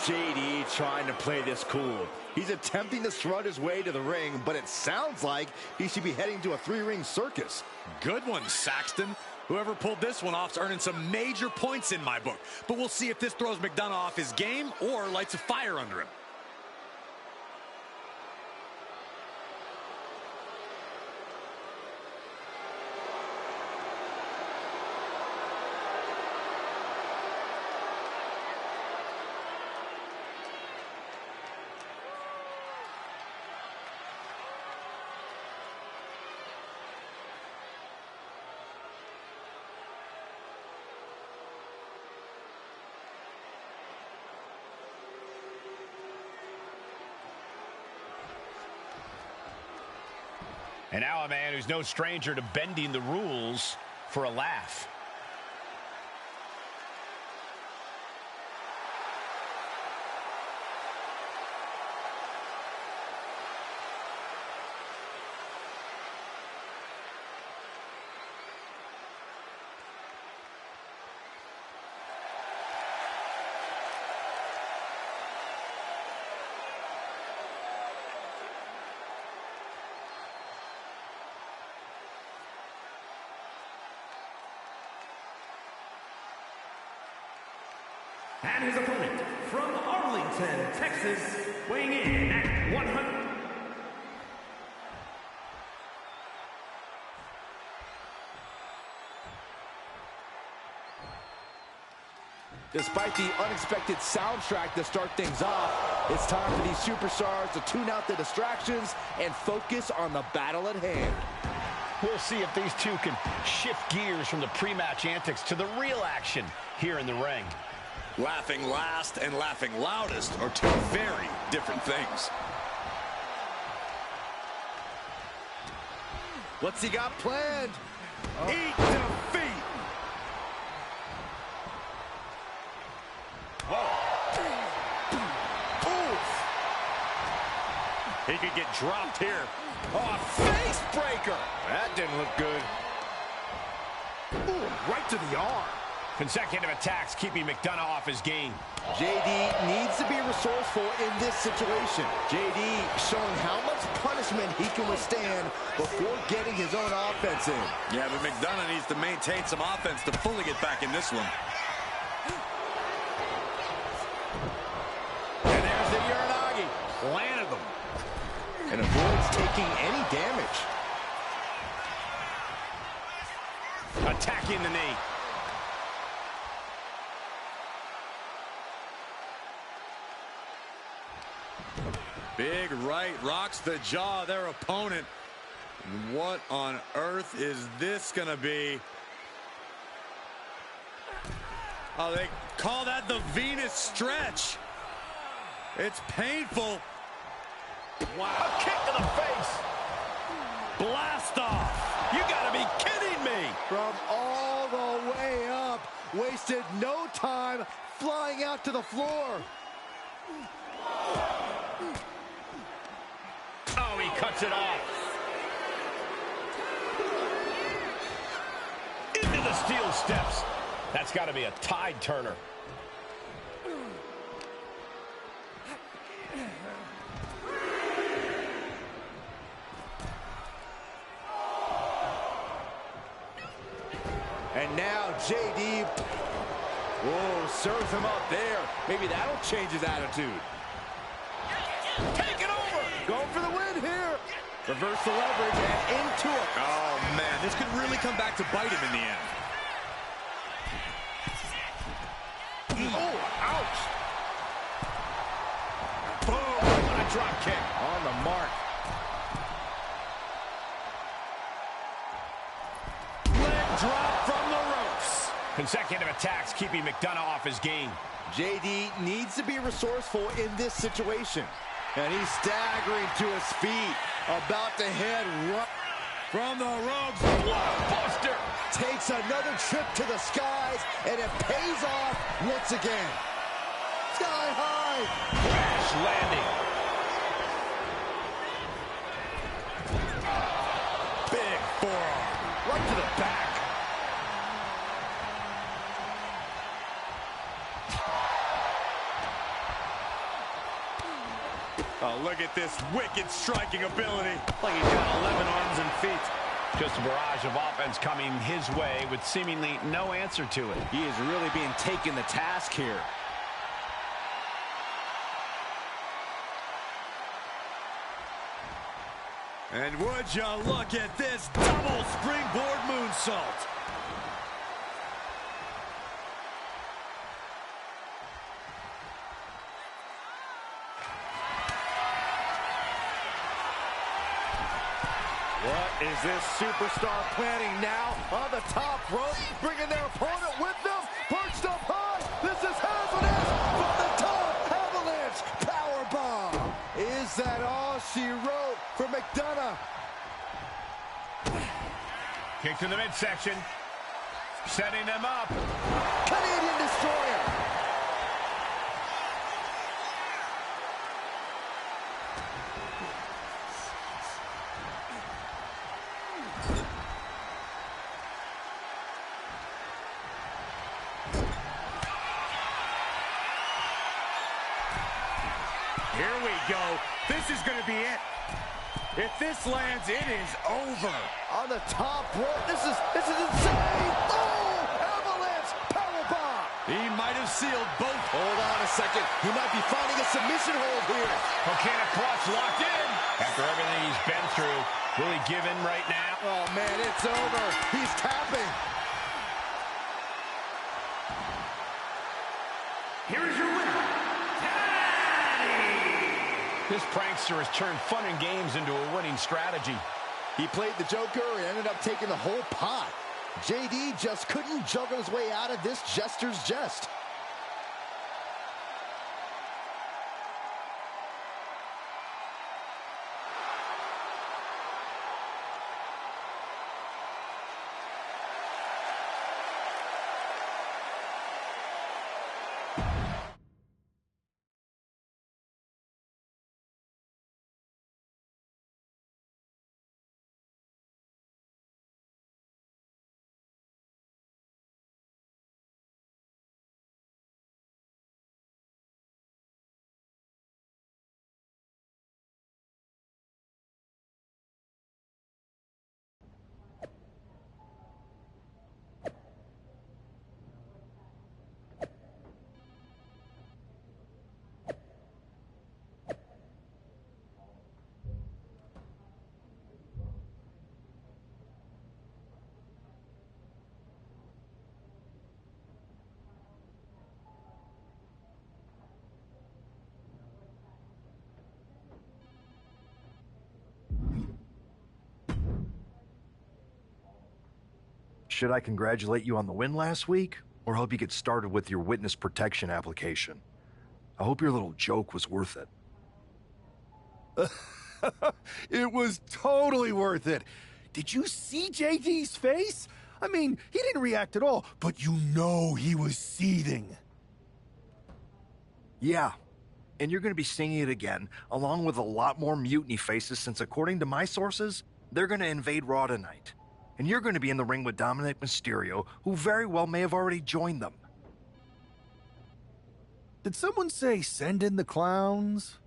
JD trying to play this cool. He's attempting to strut his way to the ring, but it sounds like he should be heading to a three-ring circus. Good one, Saxton. Whoever pulled this one off is earning some major points in my book. But we'll see if this throws McDonough off his game or lights a fire under him. And now a man who's no stranger to bending the rules for a laugh. And his opponent from Arlington, Texas, weighing in at 100. Despite the unexpected soundtrack to start things off, it's time for these superstars to tune out the distractions and focus on the battle at hand. We'll see if these two can shift gears from the pre-match antics to the real action here in the ring. Laughing last and laughing loudest are two very different things. What's he got planned? Eat defeat! Whoa. Oof. He could get dropped here. Oh, a face breaker. That didn't look good. Ooh, right to the arm. Consecutive attacks keeping McDonough off his game. JD needs to be resourceful in this situation. JD showing how much punishment he can withstand before getting his own offense in. Yeah, but McDonough needs to maintain some offense to fully get back in this one. And there's the Uranagi. Landed them. And avoids taking any damage. Attacking the knee. Big right rocks the jaw of their opponent. What on earth is this gonna be? Oh, they call that the Venus stretch. It's painful. Wow. A kick to the face. Blast off. You gotta be kidding me. From all the way up. Wasted no time flying out to the floor. Oh, he cuts it off. Into the steel steps. That's got to be a tide turner. And now JD, whoa, serves him up there. Maybe that'll change his attitude. Take it over. Going for the win here. Reverse the leverage and into it. Oh, man, this could really come back to bite him in the end. Oh, ouch. Boom. What a drop kick. On the mark. Leg drop from the ropes. Consecutive attacks keeping McDonough off his game. JD needs to be resourceful in this situation. And he's staggering to his feet. About to head right From the ropes. Buster. takes another trip to the skies, and it pays off once again. Sky high. Crash landing. Big forearm. Right to the back. Oh, look at this wicked striking ability. Like he's got 11 arms and feet. Just a barrage of offense coming his way with seemingly no answer to it. He is really being taken to task here. And would you look at this double springboard moonsault. What is this superstar planning now on the top rope? Bringing their opponent with them, perched up high. This is hazardous from the top. Avalanche powerbomb. Is that all she wrote for McDonough? Kick to the midsection. Setting them up. Canadian Destroyer. Here we go. This is going to be it. If this lands, it is over. On the top rope. This is insane. Oh, Avalanche powerbomb. He might have sealed both. Hold on a second. He might be finding a submission hold here. Coquina clutch locked in. After everything he's been through, will he give in right now? Oh, man, it's over. He's tapping. Here is your winner, This prankster has turned fun and games into a winning strategy. He played the Joker and ended up taking the whole pot. JD just couldn't juggle his way out of this jester's jest. Should I congratulate you on the win last week, or help you get started with your witness protection application? I hope your little joke was worth it. It was totally worth it. Did you see JD's face? I mean, he didn't react at all, but you know he was seething. Yeah, and you're going to be seeing it again, along with a lot more mutiny faces, since according to my sources, they're going to invade Raw tonight. And you're going to be in the ring with Dominic Mysterio, who very well may have already joined them. Did someone say send in the clowns?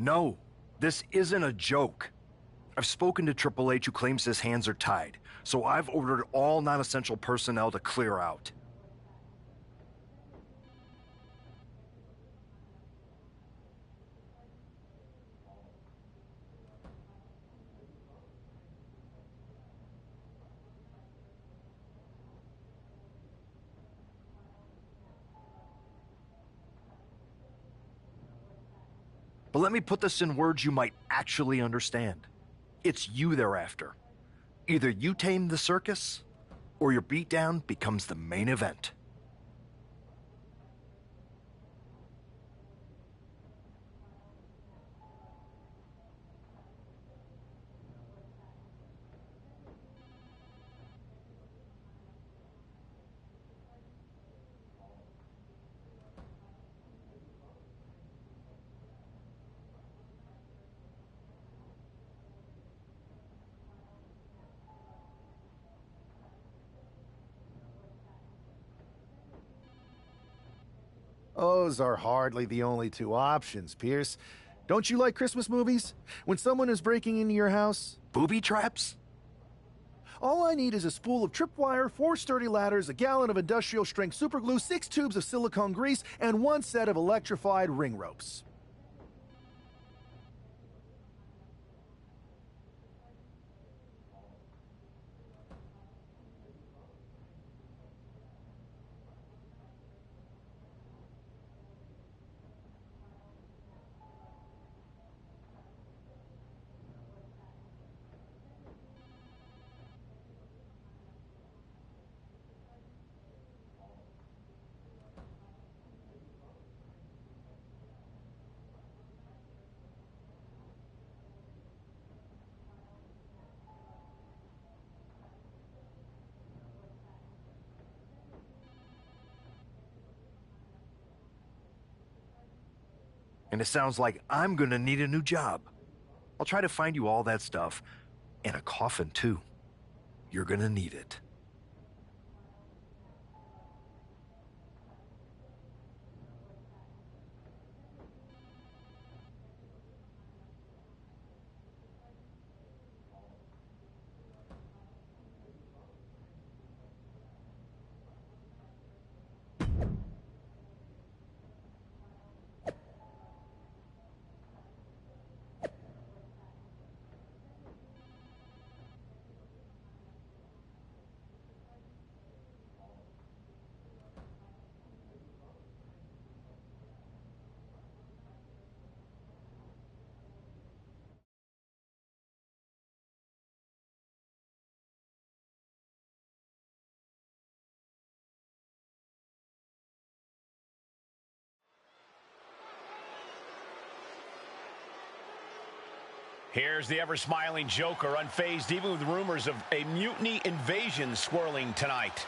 No, this isn't a joke. I've spoken to Triple H, who claims his hands are tied, so I've ordered all non-essential personnel to clear out. But let me put this in words you might actually understand. It's you they're after. Either you tame the circus, or your beatdown becomes the main event. Those are hardly the only two options, Pierce. Don't you like Christmas movies? When someone is breaking into your house? Booby traps? All I need is a spool of tripwire, 4 sturdy ladders, a gallon of industrial-strength superglue, 6 tubes of silicone grease, and 1 set of electrified ring ropes. And it sounds like I'm gonna need a new job. I'll try to find you all that stuff. And a coffin, too. You're gonna need it. Here's the ever-smiling Joker, unfazed even with rumors of a mutiny invasion swirling tonight.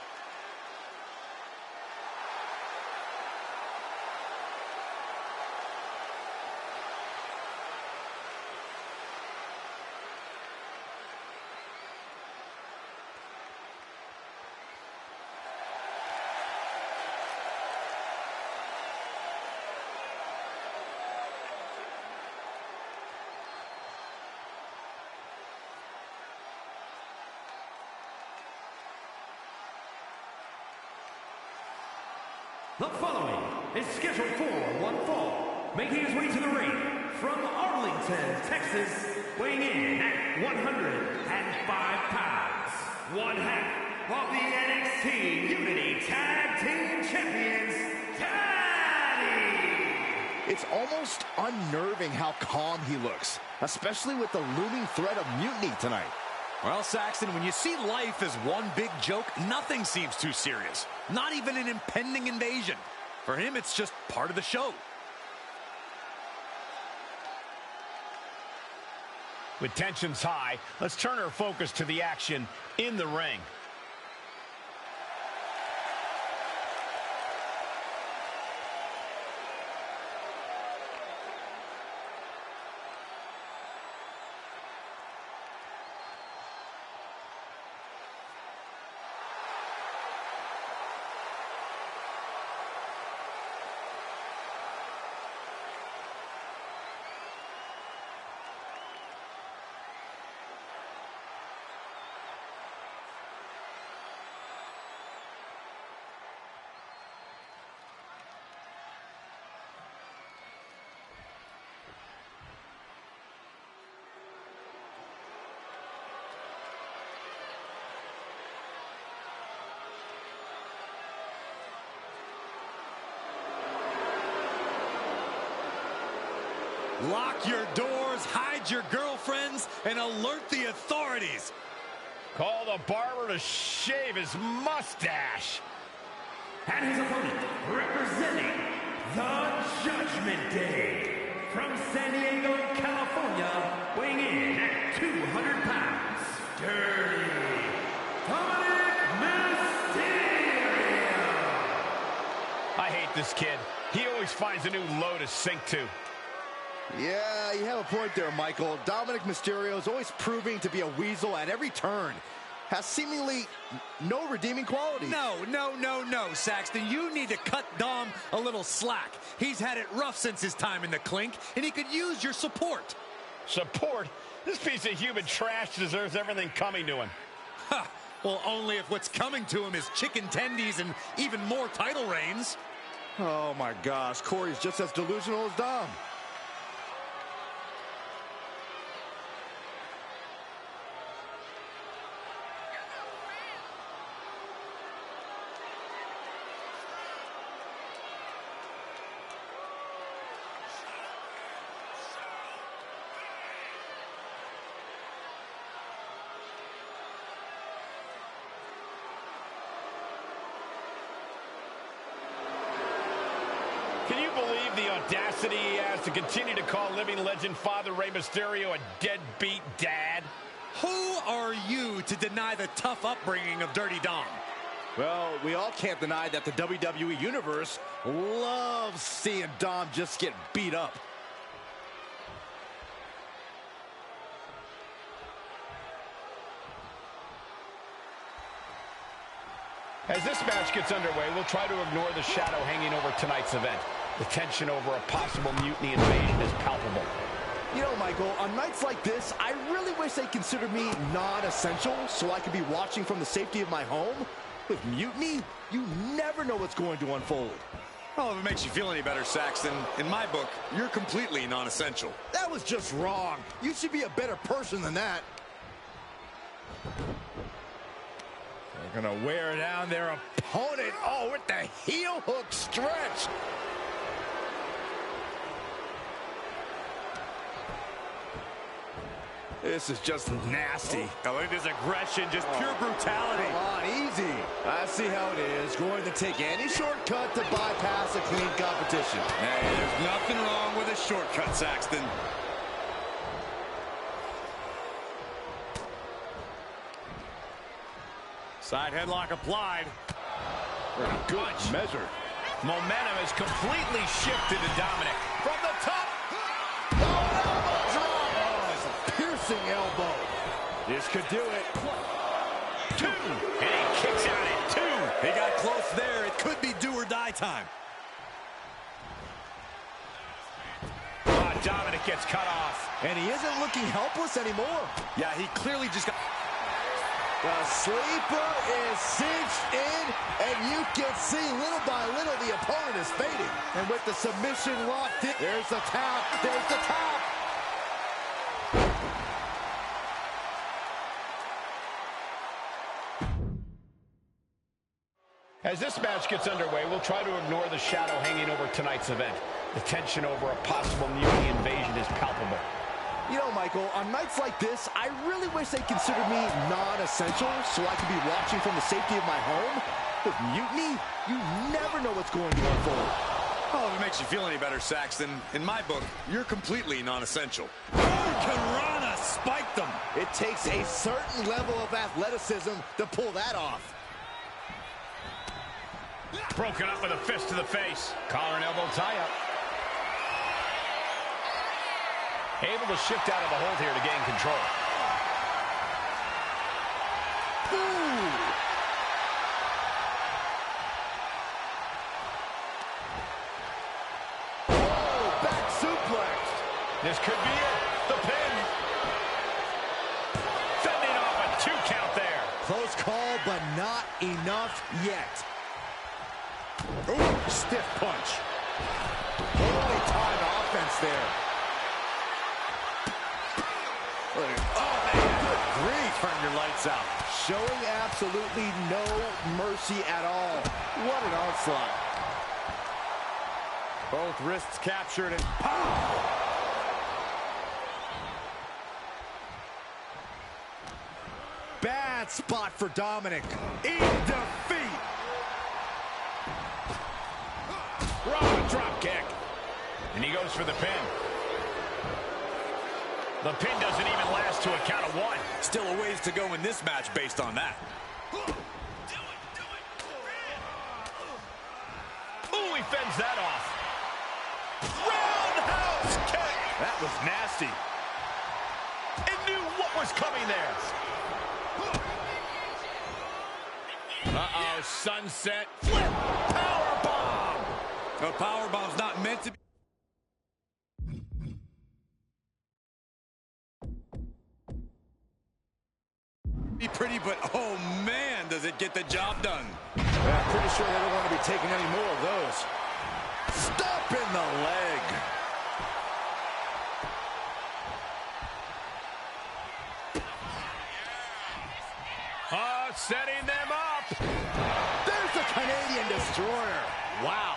The following is scheduled for one fall, making his way to the ring from Arlington, Texas, weighing in at 105 pounds, one half of the NXT Unity Tag Team Champions, Daddy! It's almost unnerving how calm he looks, especially with the looming threat of mutiny tonight. Well, Saxton, when you see life as one big joke, nothing seems too serious. Not even an impending invasion. For him, it's just part of the show. With tensions high, let's turn our focus to the action in the ring. Lock your doors, hide your girlfriends, and alert the authorities. Call the barber to shave his mustache. And his opponent, representing the Judgment Day, from San Diego, California, weighing in at 200 pounds, Dirty Dominic Mysterio. I hate this kid. He always finds a new low to sink to. Yeah, you have a point there, Michael. Dominic Mysterio is always proving to be a weasel at every turn. has seemingly no redeeming quality. No, Saxton. You need to cut Dom a little slack. He's had it rough since his time in the clink, and he could use your support. Support? This piece of human trash deserves everything coming to him. Ha! Well, only if what's coming to him is chicken tendies and even more title reigns. Oh my gosh, Corey's just as delusional as Dom. Can you believe the audacity he has to continue to call living legend Father Rey Mysterio a deadbeat dad? Who are you to deny the tough upbringing of Dirty Dom? Well, we all can't deny that the WWE Universe loves seeing Dom just get beat up. As this match gets underway, we'll try to ignore the shadow hanging over tonight's event. The tension over a possible mutiny invasion is palpable. You know, Michael, on nights like this, I really wish they considered me non-essential so I could be watching from the safety of my home. With mutiny, you never know what's going to unfold. Oh, if it makes you feel any better, Saxton, in my book, you're completely non-essential. That was just wrong. You should be a better person than that. They're gonna wear down their opponent. Oh, with the heel hook stretch. This is just nasty. Oh, look at this aggression, just pure brutality. Come on, easy. I see how it is. Going to take any shortcut to bypass a clean competition. Hey, there's nothing wrong with a shortcut, Saxton. Side headlock applied. Good measure. Momentum has completely shifted to Dominic. From the top. Oh, elbow drop. Oh, it's a piercing elbow. This could do it. 2. And he kicks out at 2. He got close there. It could be do or die time. Dominic gets cut off. And he isn't looking helpless anymore. Yeah, he clearly just got... The sleeper is cinched in, and you can see little by little the opponent is fading. And with the submission locked in, there's the tap, there's the tap. As this match gets underway, we'll try to ignore the shadow hanging over tonight's event. The tension over a possible mutiny invasion is palpable. You know, Michael, on nights like this, I really wish they considered me non-essential so I could be watching from the safety of my home. With mutiny, you never know what's going to unfold. Oh, if it makes you feel any better, Saxton, in my book, you're completely non-essential. Karana spiked them. It takes a certain level of athleticism to pull that off. Broken up with a fist to the face. Collar and elbow tie-up. Able to shift out of the hold here to gain control. Ooh. Oh, back suplex. This could be it. The pin. Fending off a 2 count there. Close call, but not enough yet. Ooh, stiff punch. Holy timed offense there. Oh, man, good grief. Turn your lights out. Showing absolutely no mercy at all. What an onslaught. Both wrists captured and pow! Bad spot for Dominic. In defeat. Raw drop kick. And he goes for the pin. The pin doesn't even last to a count of 1. Still a ways to go in this match based on that. Ooh, he fends that off. Roundhouse kick. That was nasty. And knew what was coming there. sunset flip power bomb. A power bomb's not meant to be pretty, but oh man, does it get the job done. Yeah, pretty sure they don't want to be taking any more of those. Stop in the leg. Setting them up. There's the Canadian Destroyer. Wow.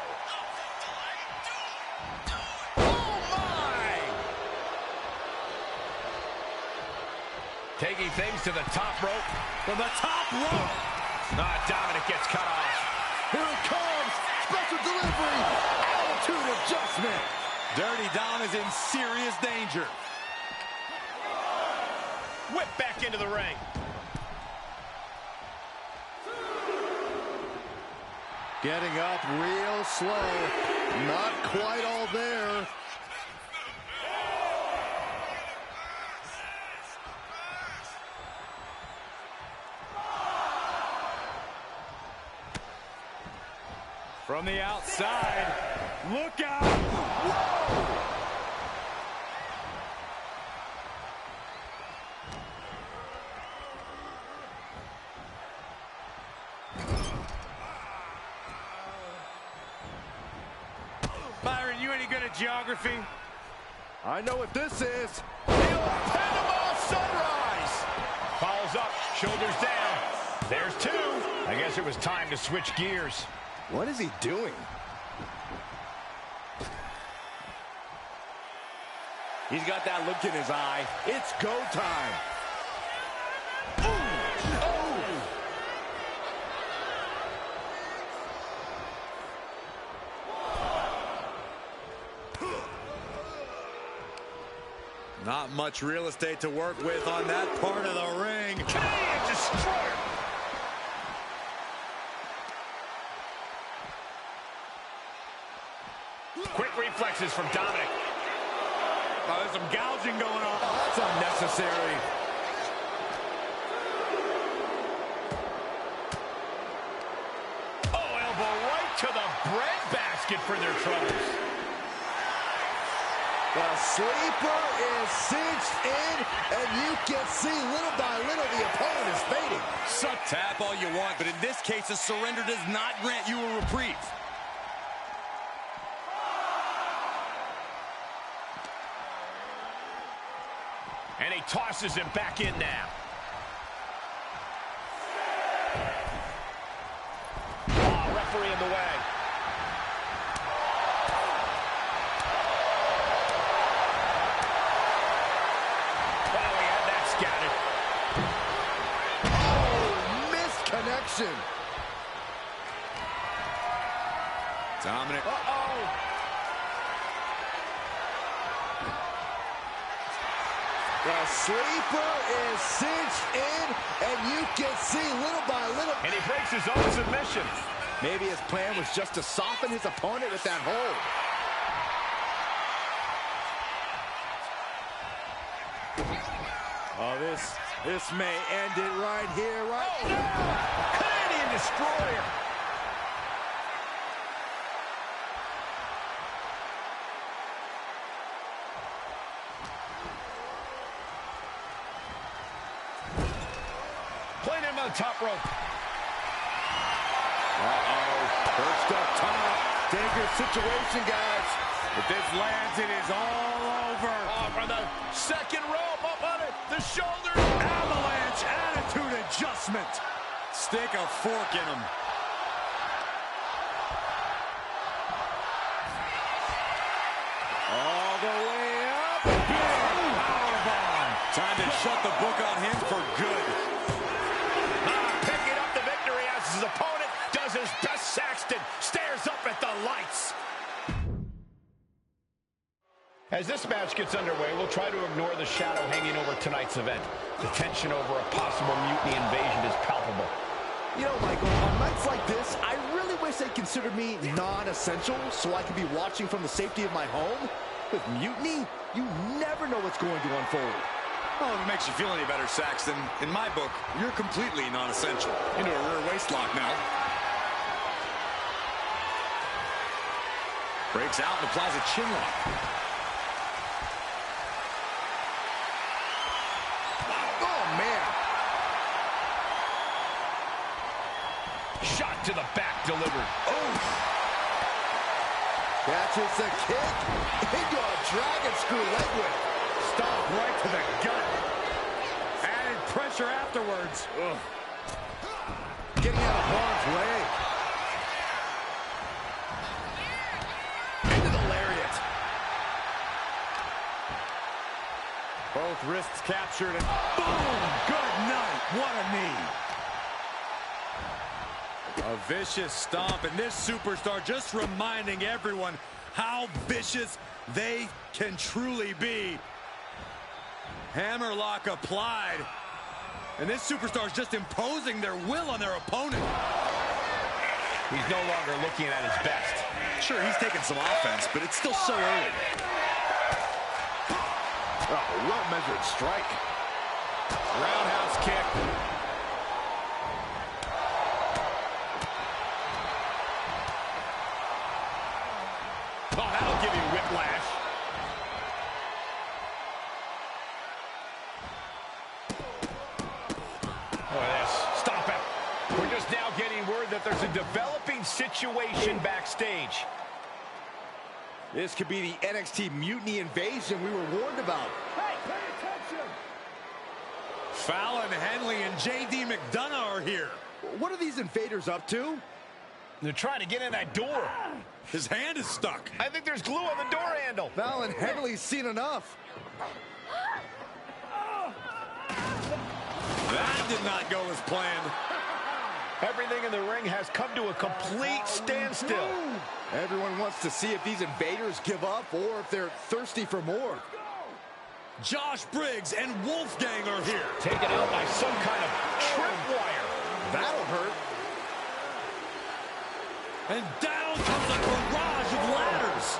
Oh, my. Taking things to the top rope. From the top rope. Dominic gets cut off. Here it comes. Special delivery. Attitude adjustment. Dirty Dom is in serious danger. Whip back into the ring. Getting up real slow. Not quite all there. From the outside. Look out. Whoa. Byron, you any good at geography? I know what this is. The old Panama Sunrise. Follows up, shoulders down. There's two. I guess it was time to switch gears. What is he doing? He's got that look in his eye. It's go time. Not much real estate to work with on that part of the ring. Canadian Destroyer. Quick reflexes from Dominic. Oh, there's some gouging going on. Oh, that's unnecessary. Oh, elbow right to the breadbasket for their troubles. The sleeper is cinched in, and you can see little by little the opponent is fading. Tap all you want, but in this case, a surrender does not grant you a reprieve. And he tosses him back in now. Oh, referee in the way. Dominic. The sleeper is cinched in, and you can see little by little. And he breaks his own submission. Maybe his plan was just to soften his opponent with that hold. Oh, this may end it right here, right now. Canadian Destroyer. Playing him on the top rope. Perched up top. Dangerous situation, guys. If this lands, it is all over. Oh, from the second rope, up on it. The shoulder. Avalanche attitude adjustment. Stick a fork in him. All the way up. Big powerbomb. Time to shut the book on him for good. Picking up the victory as his opponent does his best. Saxton stares up at the lights. As this match gets underway, we'll try to ignore the shadow hanging over tonight's event. The tension over a possible mutiny invasion is palpable. You know, Michael, on nights like this, I really wish they considered me non-essential so I could be watching from the safety of my home. With mutiny, you never know what's going to unfold. Well, if it makes you feel any better, Saxton, in my book, you're completely non-essential. Into a rear waist lock now. Breaks out and applies a chin lock. Oh, man. Shot to the back delivered. Oh. Catches the kick into a dragon screw leg whip. Stomp right to the gut. Added pressure afterwards. Ugh. Getting out of harm's way. Into the lariat. Both wrists captured and boom! Good night. What a knee. A vicious stomp, and this superstar just reminding everyone how vicious they can truly be. Hammerlock applied. And this superstar is just imposing their will on their opponent. He's no longer looking at his best. Sure, he's taking some offense, but it's still so early. Oh, well-measured strike. Roundhouse kick. Oh, that'll give you whiplash. Look at this. Stop it. We're just now getting word that there's a developing situation backstage. This could be the NXT Mutiny Invasion we were warned about. Hey, pay attention! Fallon Henley and J.D. McDonough are here. What are these invaders up to? They're trying to get in that door. His hand is stuck. I think there's glue on the door handle. Fallon Henley's seen enough. That did not go as planned. Everything in the ring has come to a complete standstill. Everyone wants to see if these invaders give up or if they're thirsty for more. Josh Briggs and Wolfgang are here. Taken out by some kind of tripwire. That'll hurt. And down comes a barrage of ladders.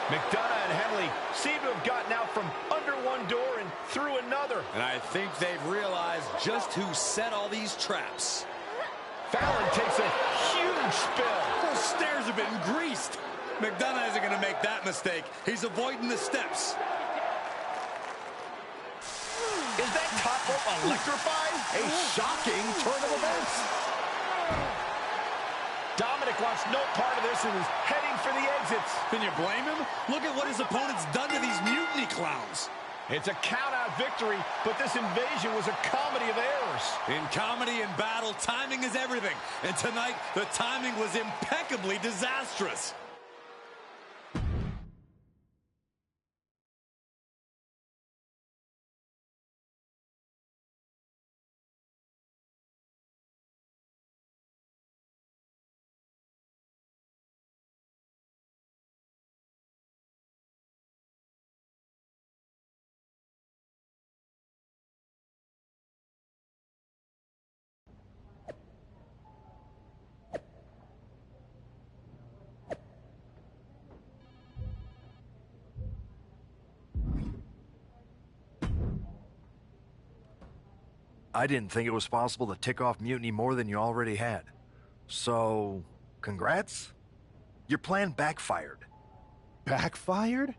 McDonough and Henley seem to have gotten out from under one door and through another. And I think they've realized just who set all these traps. Fallon takes a huge spill. Those stairs have been greased. McDonough isn't going to make that mistake. He's avoiding the steps. Is that top rope electrified? A shocking turn of events. Dominic wants no part of this and is heading for the exits. Can you blame him? Look at what his opponent's done to these mutiny clowns. It's a count-out victory, but this invasion was a comedy of errors. In comedy and battle, timing is everything. And tonight, the timing was impeccably disastrous. I didn't think it was possible to tick off Mutiny more than you already had. So, congrats? Your plan backfired. Backfired?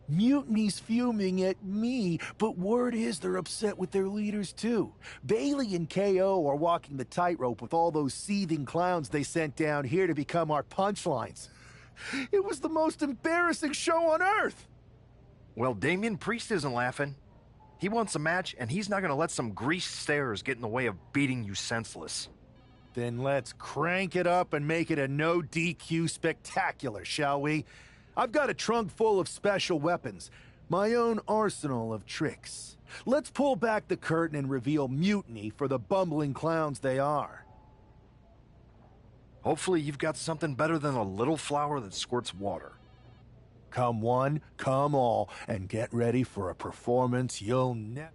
Mutiny's fuming at me, but word is they're upset with their leaders too. Bailey and KO are walking the tightrope with all those seething clowns they sent down here to become our punchlines. It was the most embarrassing show on earth! Well, Damian Priest isn't laughing. He wants a match, and he's not going to let some greased stairs get in the way of beating you senseless. Then let's crank it up and make it a no DQ spectacular, shall we? I've got a trunk full of special weapons, my own arsenal of tricks. Let's pull back the curtain and reveal Mutiny for the bumbling clowns they are. Hopefully you've got something better than a little flower that squirts water. Come one, come all, and get ready for a performance you'll never...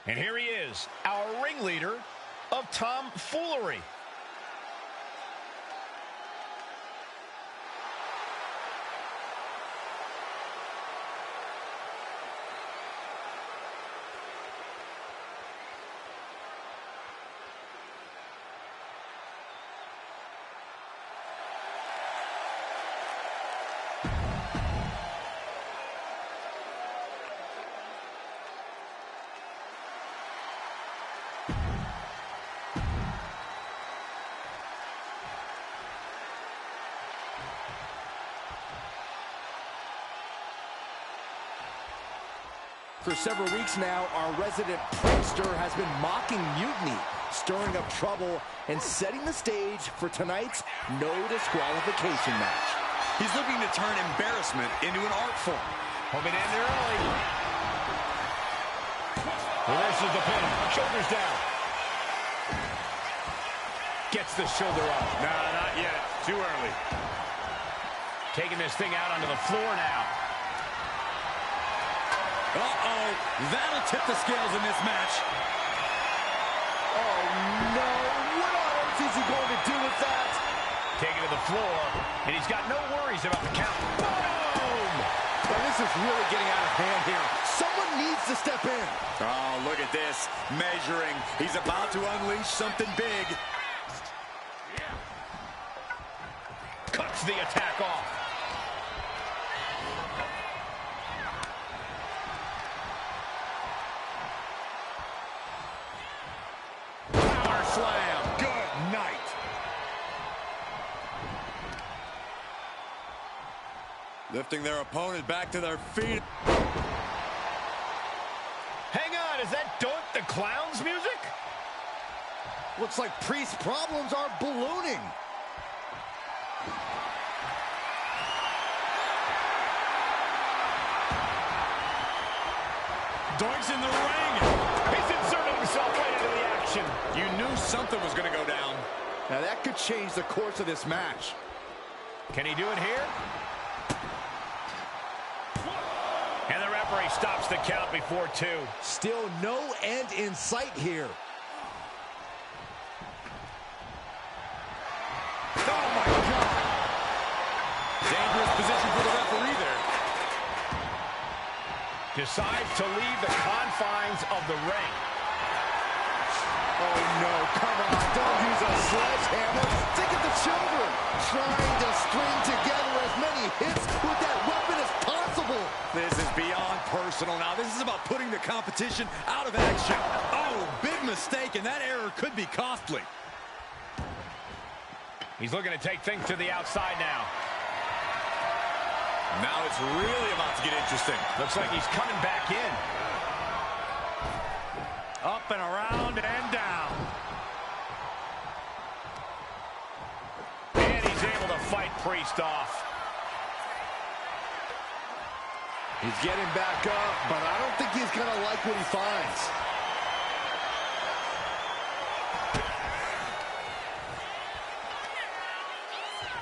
And here he is, our ringleader of tomfoolery. For several weeks now, our resident prankster has been mocking mutiny, stirring up trouble, and setting the stage for tonight's no disqualification match. He's looking to turn embarrassment into an art form. Hoping to end early. Reverses the pin. Shoulders down. Gets the shoulder up. Nah, not yet. Too early. Taking this thing out onto the floor now. Uh-oh. That'll tip the scales in this match. Oh, no. What on earth is he going to do with that? Taking to the floor, and he's got no worries about the count. Boom! Now, this is really getting out of hand here. Someone needs to step in. Oh, look at this. Measuring. He's about to unleash something big. Cuts the attack off. Power slam. Good night. Lifting their opponent back to their feet. Hang on, is that Don't the Clown's music? Looks like Priest's problems are ballooning. Doink's in the ring. He's inserted himself right into the action. You knew something was going to go down. Now, that could change the course of this match. Can he do it here? And the referee stops the count before 2. Still no end in sight here. Oh, my God. Dangerous position for the referee there. Decides to leave the confines of the ring. Oh, no, come on, don't use a sledgehammer. Think of the children trying to string together as many hits with that weapon as possible. This is beyond personal now. This is about putting the competition out of action. Oh, big mistake, and that error could be costly. He's looking to take things to the outside now. Now it's really about to get interesting. Looks like he's coming back in. Up and around and down. And he's able to fight Priest off. He's getting back up, but I don't think he's going to like what he finds.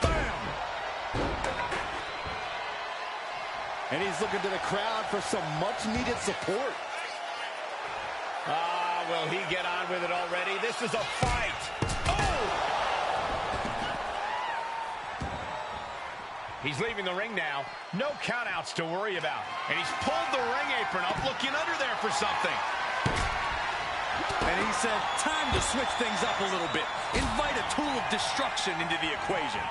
Bam! And he's looking to the crowd for some much-needed support. Will he get on with it already? This is a fight. Oh! He's leaving the ring now. No countouts to worry about. And he's pulled the ring apron up, looking under there for something. And he said, time to switch things up a little bit. Invite a tool of destruction into the equation.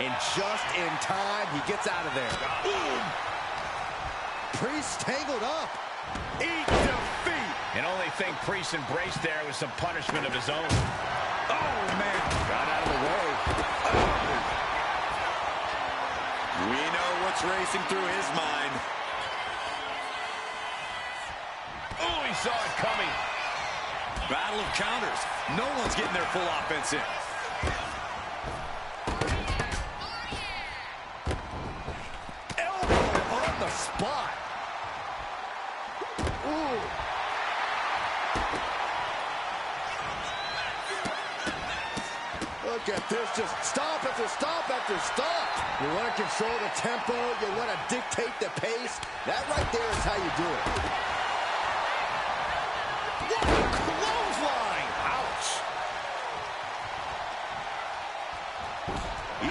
And just in time, he gets out of there. Boom! Priest tangled up. Eat defeat. And only thing Priest embraced there was some punishment of his own. Oh, man. Got out of the way. Oh. We know what's racing through his mind. Oh, he saw it coming. Battle of counters. No one's getting their full offense in. Elbow on the spot. Ooh. Look at this, just stop after stop after stop. You want to control the tempo, you want to dictate the pace. That right there is how you do it.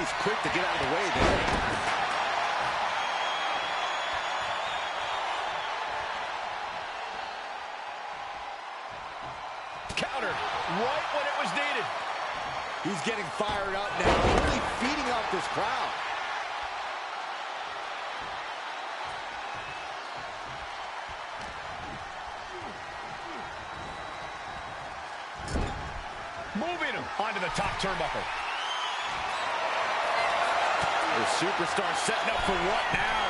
was quick to get out of the way there. Countered right when it was needed. He's getting fired up now, really feeding off this crowd. Moving him onto the top turnbuckle. The superstar setting up for what now?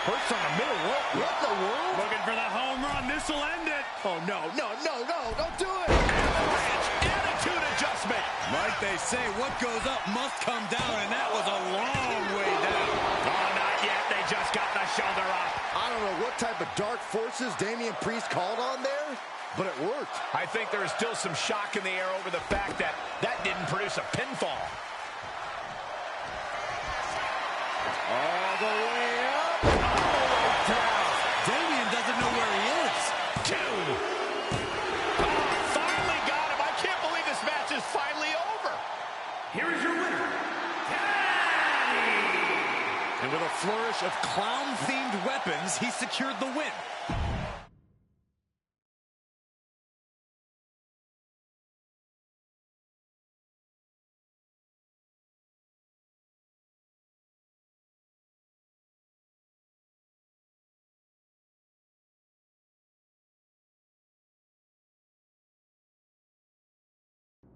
Hurts on the middle rope. What the world? Looking for the home run. This will end it. Oh, no, don't do it. Avalanche attitude adjustment. Like they say, what goes up must come down, and that was a long way down. Oh, not yet. They just got the shoulder up. I don't know what type of dark forces Damian Priest called on there, but it worked. I think there is still some shock in the air over the fact that that didn't produce a pinfall. All the way up, all the way down. Damian doesn't know where he is. Two. Oh, finally got him. I can't believe this match is finally over. Here is your winner, Daddy! And with a flourish of clown-themed weapons, he secured the win.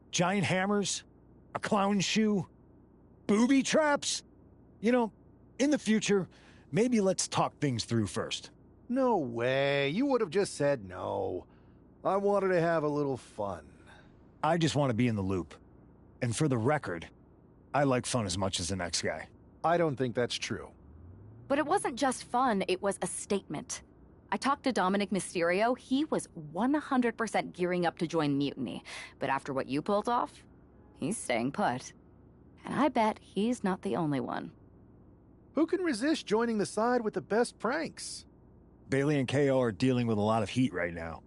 Giant hammers, a clown shoe, booby traps. You know, in the future, maybe let's talk things through first. No way. You would have just said no. I wanted to have a little fun. I just want to be in the loop. And for the record, I like fun as much as the next guy. I don't think that's true. But it wasn't just fun, it was a statement. I talked to Dominic Mysterio. He was 100% gearing up to join Mutiny. But after what you pulled off, he's staying put. And I bet he's not the only one. Who can resist joining the side with the best pranks? Bailey and KO are dealing with a lot of heat right now.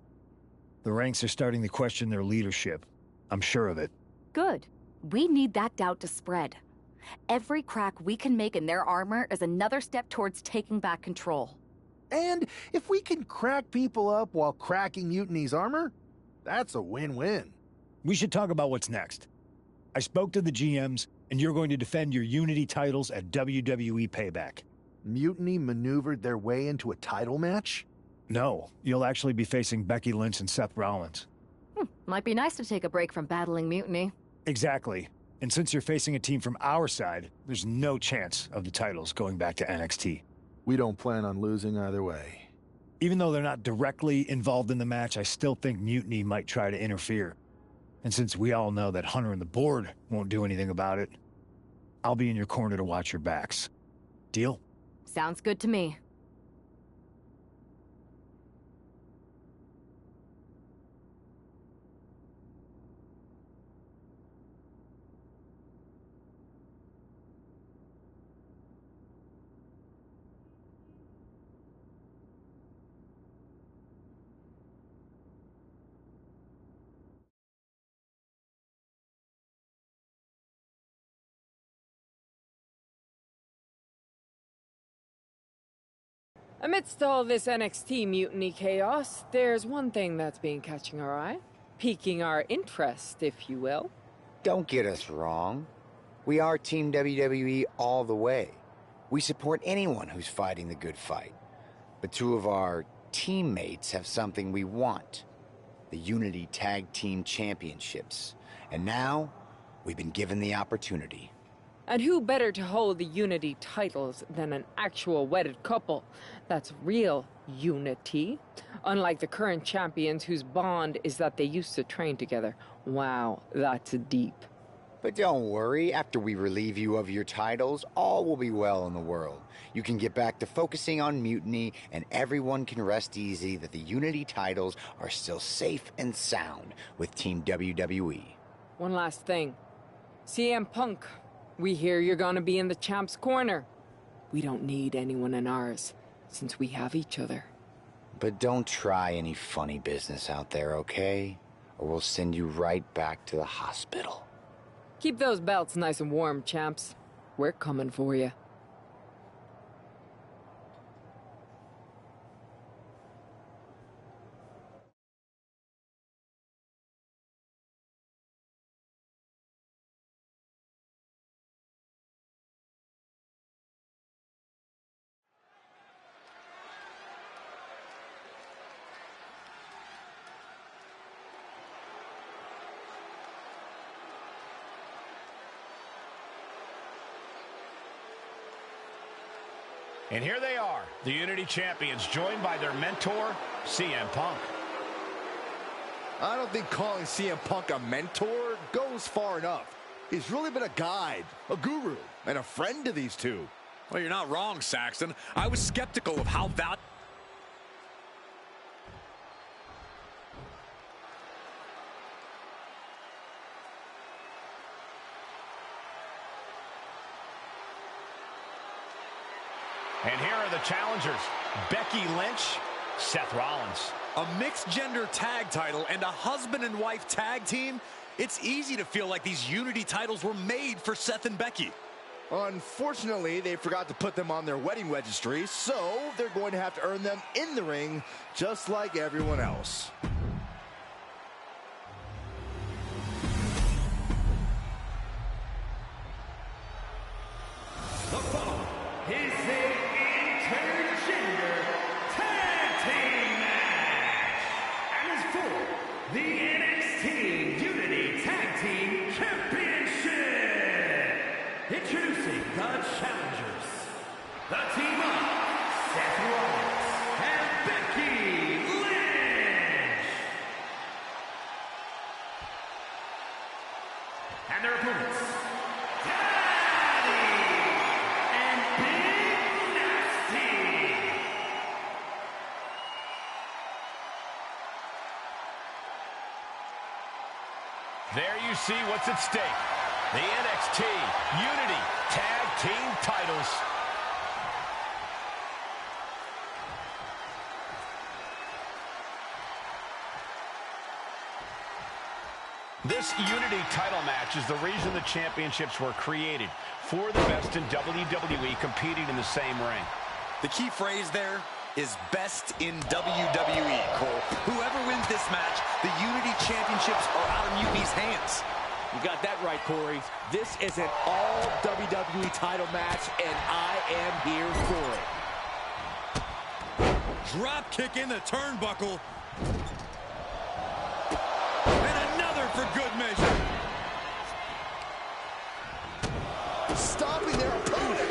The ranks are starting to question their leadership. I'm sure of it. Good. We need that doubt to spread. Every crack we can make in their armor is another step towards taking back control. And if we can crack people up while cracking Mutiny's armor, that's a win-win. We should talk about what's next. I spoke to the GMs, and you're going to defend your Unity titles at WWE Payback. Mutiny maneuvered their way into a title match? No, you'll actually be facing Becky Lynch and Seth Rollins. Might be nice to take a break from battling Mutiny. Exactly. And since you're facing a team from our side, there's no chance of the titles going back to NXT. We don't plan on losing either way. Even though they're not directly involved in the match, I still think Mutiny might try to interfere. And since we all know that Hunter and the board won't do anything about it, I'll be in your corner to watch your backs. Deal? Sounds good to me. Amidst all this NXT mutiny chaos, there's one thing that's been catching our eye. Piquing our interest, if you will. Don't get us wrong. We are Team WWE all the way. We support anyone who's fighting the good fight. But two of our teammates have something we want. The Unity Tag Team Championships. And now, we've been given the opportunity. And who better to hold the Unity titles than an actual wedded couple? That's real unity. Unlike the current champions whose bond is that they used to train together. Wow, that's deep. But don't worry, after we relieve you of your titles, all will be well in the world. You can get back to focusing on Mutiny, and everyone can rest easy that the Unity titles are still safe and sound with Team WWE. One last thing. CM Punk, we hear you're gonna be in the champ's corner. We don't need anyone in ours, since we have each other. But don't try any funny business out there, okay? Or we'll send you right back to the hospital. Keep those belts nice and warm, champs. we're coming for you. And here they are, the Unity Champions, joined by their mentor, CM Punk. I don't think calling CM Punk a mentor goes far enough. He's really been a guide, a guru, and a friend to these two. Well, you're not wrong, Saxton. I was skeptical of how valuable... And here are the challengers, Becky Lynch, Seth Rollins. A mixed-gender tag title and a husband and wife tag team? It's easy to feel like these Unity titles were made for Seth and Becky. Unfortunately, they forgot to put them on their wedding registry, so they're going to have to earn them in the ring, just like everyone else. The following is an intergender tag team match and is for the NXT Unity Tag Team Championship. Introducing the challengers, the team of Seth Rollins and Becky Lynch, and their opponents, There you see what's at stake. The NXT Unity Tag Team titles. This Unity title match is the reason the championships were created, for the best in WWE competing in the same ring. The key phrase there is best in WWE, Cole. Whoever wins this match, the Unity Championships are out of Mutiny's hands. You got that right, Corey. This is an all WWE title match, and I am here for it. Drop kick in the turnbuckle. And another for good measure. Stopping their opponent.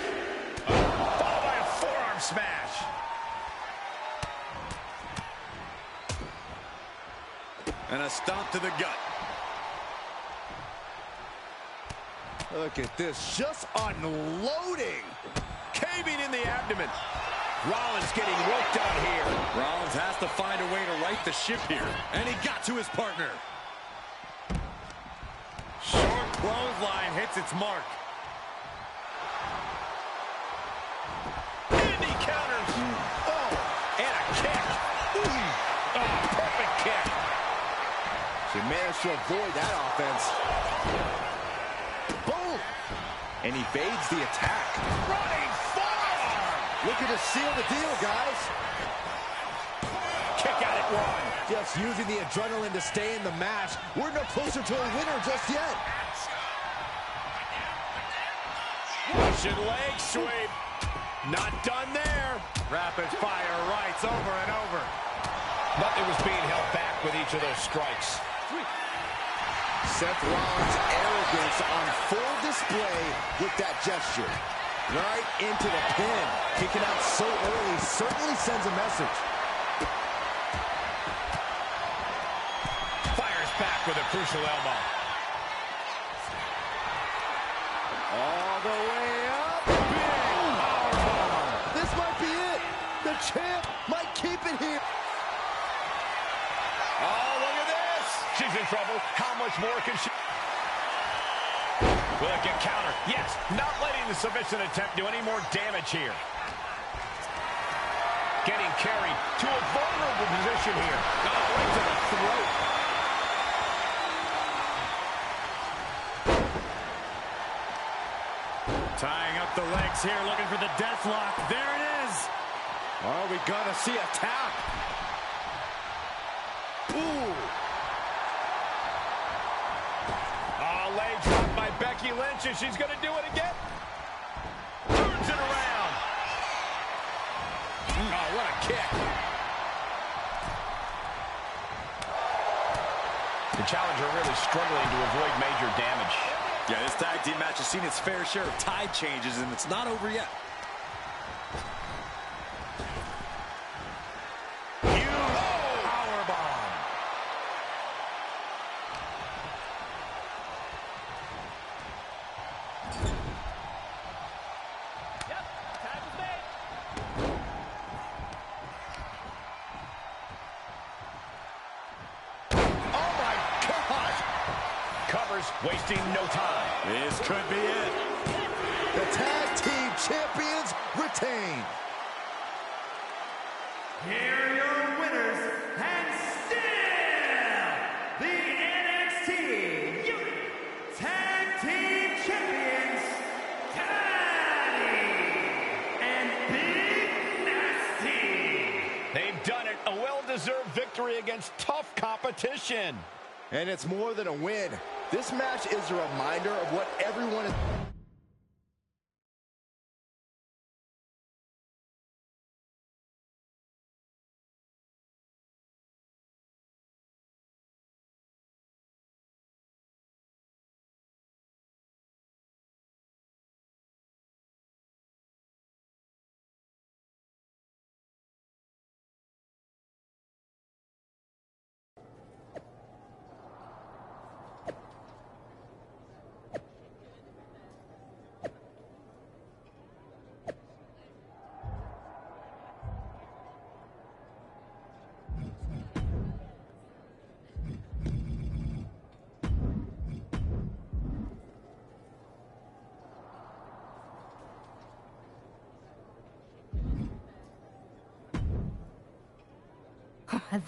Followed by a forearm smash. And a stomp to the gut. Look at this, just unloading. Caving in the abdomen. Rollins getting worked out here. Rollins has to find a way to right the ship here. And he got to his partner. Short clothesline hits its mark. And he counters. Oh, and a kick. Ooh. Oh, perfect kick. She managed to avoid that offense. Boom! And evades the attack. Running forearm. Looking to seal the deal, guys. Kick out at one. Just using the adrenaline to stay in the match. We're no closer to a winner just yet. Russian leg sweep. Not done there. Rapid fire rights over and over. Nothing was being held back with each of those strikes. Seth Rollins' arrogance on full display with that gesture. Right into the pin. Kicking out so early certainly sends a message. Fires back with a crucial elbow. All the way up. Big powerbomb. This might be it. The champ might keep it here. Oh, look at this. She's in trouble. How much more can she... Will it get countered? Yes. Not letting the submission attempt do any more damage here. Getting carried to a vulnerable position here. Oh, right to the throat. Tying up the legs here, looking for the death lock. There it is. Are we gonna see a tap? Ooh. Oh, leg drop by Becky Lynch, and she's gonna do it again. Turns it around. Oh, what a kick. The challenger really struggling to avoid major damage. Yeah, this tag team match has seen its fair share of tide changes, and it's not over yet. Wasting no time. This could be it. The tag team champions retain. Here are your winners, and still the NXT Tag Team Champions, Daddy and Big Nasty. They've done it. A well-deserved victory against tough competition. And it's more than a win. This match is a reminder of what everyone is...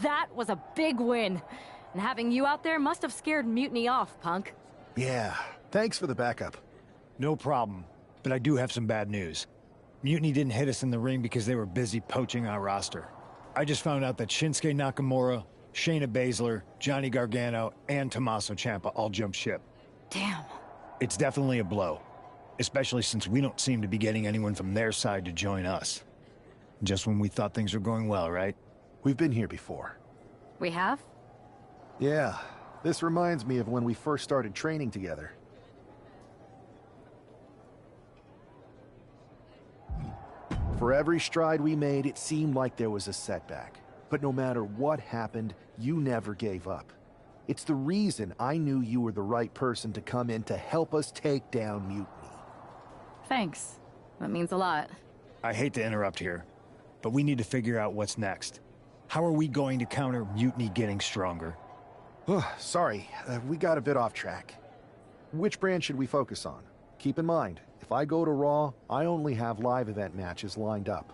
That was a big win. And having you out there must have scared Mutiny off, Punk. Yeah, thanks for the backup. No problem, but I do have some bad news. Mutiny didn't hit us in the ring because they were busy poaching our roster. I just found out that Shinsuke Nakamura, Shayna Baszler, Johnny Gargano, and Tommaso Ciampa all jumped ship. Damn. It's definitely a blow, especially since we don't seem to be getting anyone from their side to join us. Just when we thought things were going well, right? We've been here before. We have? Yeah, this reminds me of when we first started training together. For every stride we made, it seemed like there was a setback. But no matter what happened, you never gave up. It's the reason I knew you were the right person to come in to help us take down Mutiny. Thanks. That means a lot. I hate to interrupt here, but we need to figure out what's next. How are we going to counter Mutiny getting stronger? Sorry, we got a bit off track. Which brand should we focus on? Keep in mind, if I go to Raw, I only have live event matches lined up.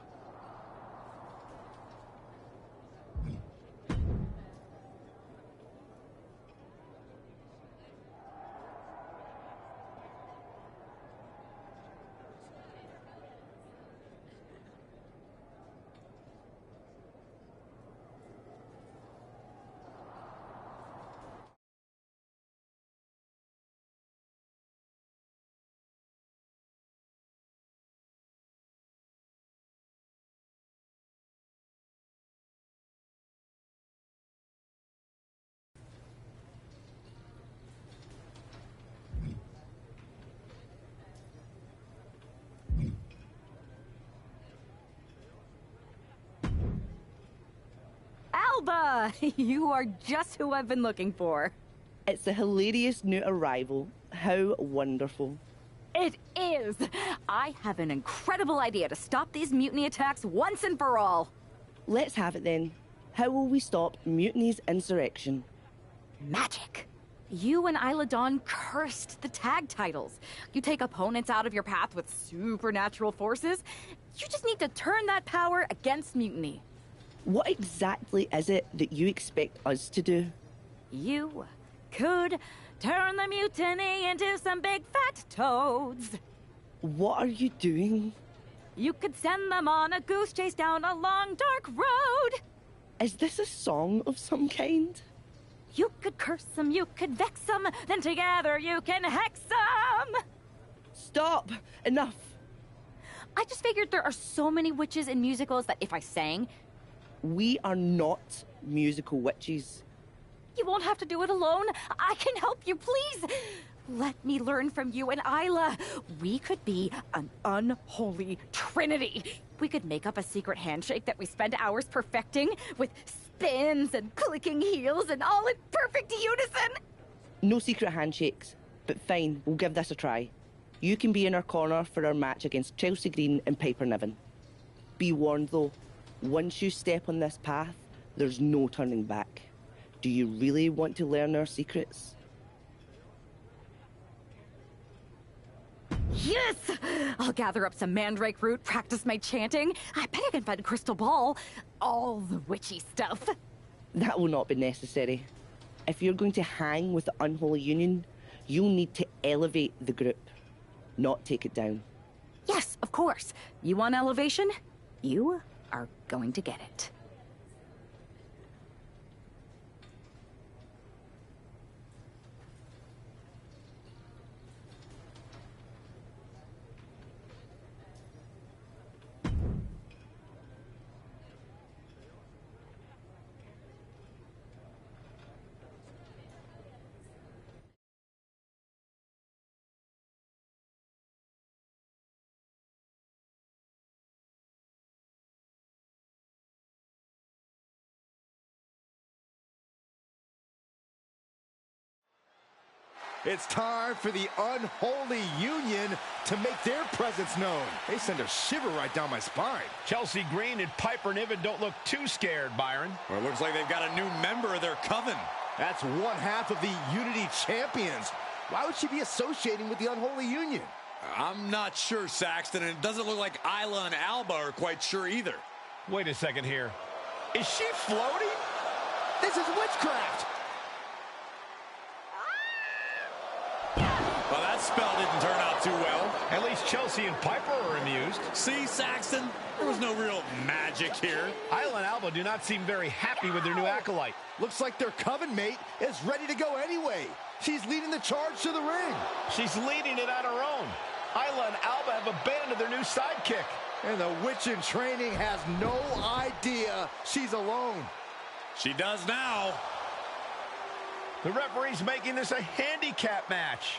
Alba! You are just who I've been looking for. It's a hilarious new arrival. How wonderful. It is! I have an incredible idea to stop these mutiny attacks once and for all. Let's have it then. How will we stop Mutiny's insurrection? Magic. You and Isla Dawn cursed the tag titles. You take opponents out of your path with supernatural forces. You just need to turn that power against Mutiny. What exactly is it that you expect us to do? You could turn the Mutiny into some big fat toads. What are you doing? You could send them on a goose chase down a long, dark road. Is this a song of some kind? You could curse them, you could vex them, then together you can hex them. Stop! Enough! I just figured there are so many witches in musicals that if I sang... We are not musical witches. You won't have to do it alone. I can help you, please. Let me learn from you and Isla. We could be an unholy trinity. We could make up a secret handshake that we spend hours perfecting with spins and clicking heels and all in perfect unison. No secret handshakes, but fine, we'll give this a try. You can be in our corner for our match against Chelsea Green and Piper Niven. Be warned though, once you step on this path, there's no turning back. Do you really want to learn our secrets? Yes! I'll gather up some mandrake root, practice my chanting. I bet I can find a crystal ball. All the witchy stuff. That will not be necessary. If you're going to hang with the Unholy Union, you'll need to elevate the group, not take it down. Yes, of course. You want elevation? You are going to get it. It's time for the Unholy Union to make their presence known. They send a shiver right down my spine. Chelsea Green and Piper Niven don't look too scared, Byron. Well, it looks like they've got a new member of their coven. That's one half of the Unity Champions. Why would she be associating with the Unholy Union? I'm not sure, Saxton, and it doesn't look like Isla and Alba are quite sure either. Wait a second here. Is she floating? This is witchcraft! Well, that spell didn't turn out too well. At least Chelsea and Piper are amused. See, Saxton? There was no real magic here. Isla and Alba do not seem very happy with their new acolyte. Looks like their coven mate is ready to go anyway. She's leading the charge to the ring. She's leading it on her own. Isla and Alba have abandoned their new sidekick. And the witch in training has no idea she's alone. She does now. The referee's making this a handicap match.